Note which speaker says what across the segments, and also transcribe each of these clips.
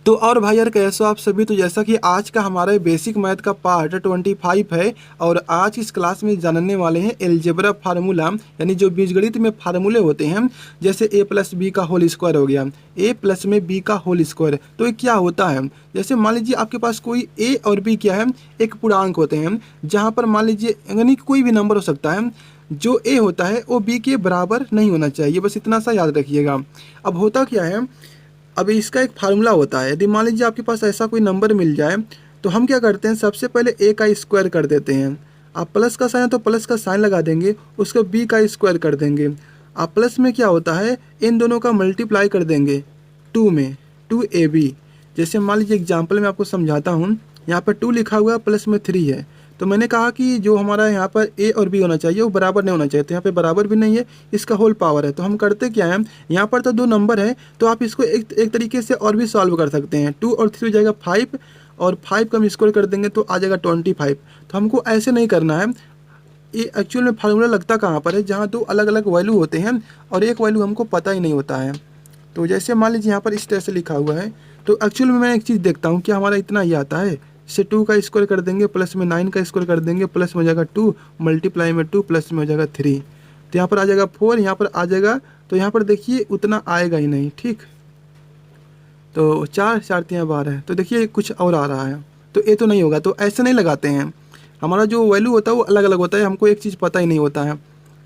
Speaker 1: तो और भाई यार कैसे हो आप सभी। तो जैसा कि आज का हमारा बेसिक मैथ का पार्ट 25 है और आज इस क्लास में जानने वाले हैं एलजेब्रा फार्मूला, यानी जो बीजगणित में फार्मूले होते हैं। जैसे a प्लस बी का होल स्क्वायर हो गया, a प्लस में b का होल स्क्वायर। तो ये क्या होता है, जैसे मान लीजिए आपके पास कोई a और b क्या है, एक पूर्णांक होते हैं। जहाँ पर मान लीजिए यानी कोई भी नंबर हो सकता है, जो a होता है वो b के बराबर नहीं होना चाहिए, बस इतना सा याद रखिएगा। अब होता क्या है, अब इसका एक फार्मूला होता है। यदि मान लीजिए आपके पास ऐसा कोई नंबर मिल जाए तो हम क्या करते हैं, सबसे पहले a का स्क्वायर कर देते हैं। आप प्लस का साइन है तो प्लस का साइन लगा देंगे, उसको b का स्क्वायर कर देंगे। आप प्लस में क्या होता है, इन दोनों का मल्टीप्लाई कर देंगे 2 में, 2ab। जैसे मान लीजिए एग्जाम्पल में आपको समझाता हूँ, यहाँ पर 2 लिखा हुआ है, प्लस में 3 है। तो मैंने कहा कि जो हमारा यहाँ पर a और b होना चाहिए वो बराबर नहीं होना चाहिए, तो यहाँ पे बराबर भी नहीं है, इसका होल पावर है। तो हम करते क्या है, यहाँ पर तो 2 नंबर है, तो आप इसको एक तरीके से और भी सॉल्व कर सकते हैं। 2 और 3 हो जाएगा 5, और 5 का हम स्क्वायर कर देंगे तो आ जाएगा 25। तो हमको ऐसे नहीं करना है। ये एक्चुअल में फार्मूला लगता कहाँ पर है, जहाँ 2 अलग अलग वैल्यू होते हैं और एक वैल्यू हमको पता ही नहीं होता है। तो जैसे मान लीजिए यहाँ पर इस तरह से लिखा हुआ है, तो एक्चुअल में मैं एक चीज़ देखता हूँ कि हमारा इतना ही आता है। इससे 2 का स्क्वायर कर देंगे, प्लस में 9 का स्क्वायर कर देंगे, प्लस में हो जाएगा 2, मल्टीप्लाई में 2, प्लस में हो जाएगा 3। तो यहाँ पर आ जाएगा 4, यहाँ पर आ जाएगा, तो यहाँ पर देखिए उतना आएगा ही नहीं, ठीक। तो 4 4 3 12 तो देखिए कुछ और आ रहा है, तो ये तो नहीं होगा। तो ऐसे नहीं लगाते हैं, हमारा जो वैल्यू होता है वो अलग अलग होता है, हमको एक चीज़ पता ही नहीं होता है।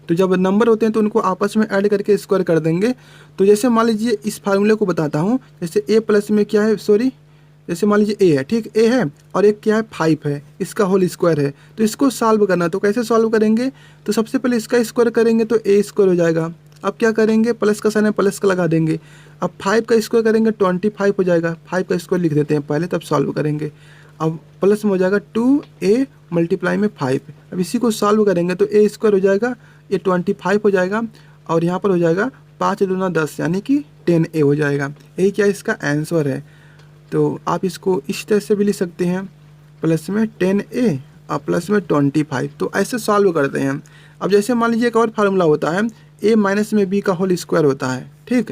Speaker 1: तो जब नंबर होते हैं तो उनको आपस में ऐड करके स्क्वायर कर देंगे। तो जैसे मान लीजिए इस फार्मूले को बताता हूँ, जैसे a प्लस में क्या है, सॉरी, जैसे मान लीजिए a है, ठीक, a है और एक क्या है 5 है, इसका होल स्क्वायर है। तो इसको सॉल्व करना, तो कैसे सॉल्व करेंगे, तो सबसे पहले इसका स्क्वायर करेंगे तो a स्क्वायर हो जाएगा। अब क्या करेंगे, प्लस का साइन है, प्लस का लगा देंगे। अब 5 का स्क्वायर करेंगे 25 हो जाएगा, 5 का स्क्वायर लिख देते हैं पहले, तब सॉल्व करेंगे। अब प्लस में हो जाएगा 2a मल्टीप्लाई में 5। अब इसी को सॉल्व करेंगे तो a स्क्वायर हो जाएगा, ये 25 हो जाएगा, और यहाँ पर हो जाएगा 5 दूना 10 यानी कि 10a हो जाएगा। यही क्या इसका आंसर है। तो आप इसको इस तरह से भी लिख सकते हैं, प्लस में 10a और प्लस में 25। तो ऐसे सॉल्व करते हैं। अब जैसे मान लीजिए एक और फार्मूला होता है, a माइनस में b का होल स्क्वायर होता है, ठीक।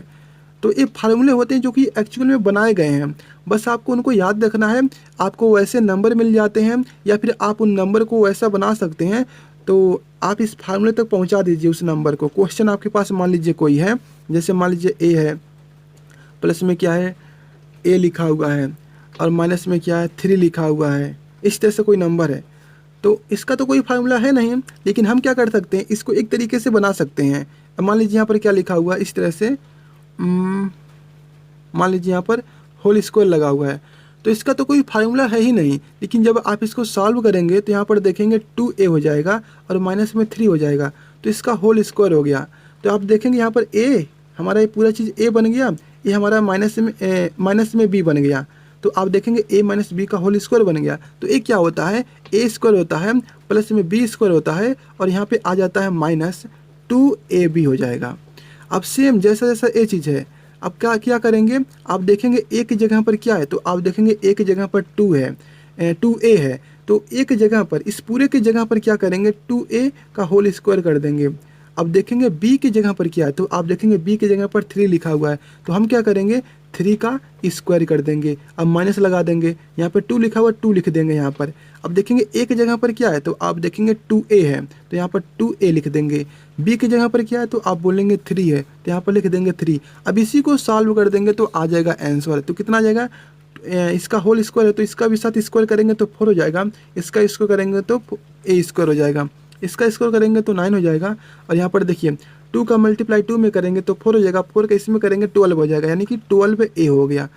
Speaker 1: तो ये फार्मूले होते हैं जो कि एक्चुअल में बनाए गए हैं, बस आपको उनको याद रखना है। आपको वैसे नंबर मिल जाते हैं या फिर आप उन नंबर को वैसा बना सकते हैं। तो आप इस फार्मूले तक पहुंचा दीजिए उस नंबर को। क्वेश्चन आपके पास मान लीजिए कोई है, जैसे मान लीजिए a है, प्लस में क्या है a लिखा हुआ है, और माइनस में क्या है 3 लिखा हुआ है, इस तरह से कोई नंबर है। तो इसका तो कोई फार्मूला है नहीं, लेकिन हम क्या कर सकते हैं, इसको एक तरीके से बना सकते हैं। अब मान लीजिए यहाँ पर क्या लिखा हुआ है, इस तरह से मान लीजिए यहाँ पर होल स्क्वायर लगा हुआ है, तो इसका तो कोई फार्मूला है ही नहीं। लेकिन जब आप इसको सॉल्व करेंगे तो यहाँ पर देखेंगे 2a हो जाएगा और माइनस में 3 हो जाएगा, तो इसका होल स्क्वायर हो गया। तो आप देखेंगे यहाँ पर a, हमारा ये पूरा चीज़ a बन गया, ये हमारा माइनस में b बन गया। तो आप देखेंगे a माइनस बी का होल स्क्वायर बन गया। तो ये क्या होता है, a स्क्वायर होता है, प्लस में b स्क्वायर होता है, और यहाँ पे आ जाता है माइनस 2ab हो जाएगा। अब सेम जैसा जैसा ये चीज़ है, अब क्या क्या करेंगे, आप देखेंगे a की जगह पर क्या है, तो आप देखेंगे a की जगह पर 2 है, 2a है। तो a की जगह पर, इस पूरे की जगह पर क्या करेंगे, 2a का होल स्क्वायर कर देंगे। अब देखेंगे b की जगह पर क्या है, तो आप देखेंगे b की जगह पर 3 लिखा हुआ है, तो हम क्या करेंगे 3 का स्क्वायर कर देंगे। अब माइनस लगा देंगे, यहाँ पर 2 लिखा हुआ 2 लिख देंगे यहाँ पर। अब देखेंगे a की जगह पर क्या है, तो आप देखेंगे 2a है, तो यहाँ पर 2a लिख देंगे। b की जगह पर क्या है, तो आप बोलेंगे 3 है, तो यहाँ पर लिख देंगे 3। अब इसी को सॉल्व कर देंगे तो आ जाएगा आंसर। तो कितना आ जाएगा, इसका होल स्क्वायर है तो इसका भी साथ स्क्वायर करेंगे तो 4 हो जाएगा, इसका स्क्वायर करेंगे तो a स्क्वायर हो जाएगा, इसका स्क्वायर करेंगे तो 9 हो जाएगा। और यहाँ पर देखिए 2 का मल्टीप्लाई 2 में करेंगे तो 4 हो जाएगा, 4 का इसमें करेंगे 12 हो जाएगा, यानी कि 12a हो गया।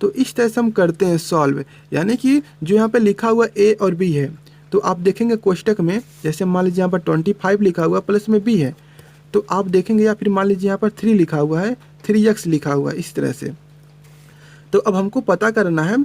Speaker 1: तो इस तरह से हम करते हैं सॉल्व, यानी कि जो यहाँ पे लिखा हुआ a और b है, तो आप देखेंगे कोष्टक में, जैसे मान लीजिए यहाँ पर 25 लिखा हुआ प्लस में b है, तो आप देखेंगे, या फिर मान लीजिए यहाँ पर 3 लिखा हुआ है, 3x लिखा हुआ है, इस तरह से। तो अब हमको पता करना है,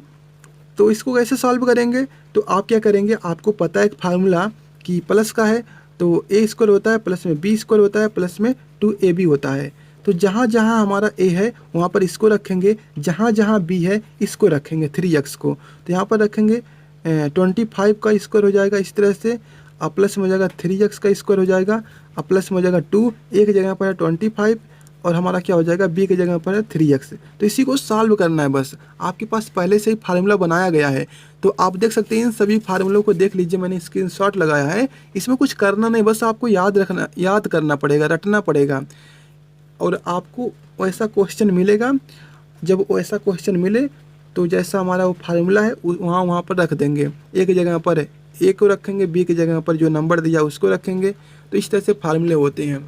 Speaker 1: तो इसको कैसे सॉल्व करेंगे, तो आप क्या करेंगे, आपको पता है एक फार्मूला कि प्लस का है तो a स्क्वायर होता है, प्लस में b स्क्वायर होता है, प्लस में 2ab होता है। तो जहाँ जहाँ हमारा a है वहाँ पर इसको रखेंगे, जहाँ जहाँ b है इसको रखेंगे 3x को। तो यहाँ पर रखेंगे 25 का स्क्वायर हो जाएगा इस तरह से, और प्लस में हो जाएगा 3x का स्क्वायर हो जाएगा, और प्लस में हो जाएगा 2, एक जगह पर है 25 और हमारा क्या हो जाएगा, बी की जगह पर है 3x। तो इसी को सॉल्व करना है बस, आपके पास पहले से ही फार्मूला बनाया गया है। तो आप देख सकते हैं इन सभी फार्मूलों को देख लीजिए, मैंने स्क्रीनशॉट लगाया है। इसमें कुछ करना नहीं, बस आपको याद करना पड़ेगा, रटना पड़ेगा। और आपको वैसा क्वेश्चन मिलेगा, जब वैसा क्वेश्चन मिले तो जैसा हमारा वो फार्मूला है वहाँ पर रख देंगे। ए की जगह पर ए को रखेंगे, बी की जगह पर जो नंबर दिया उसको रखेंगे। तो इस तरह से फार्मूले होते हैं।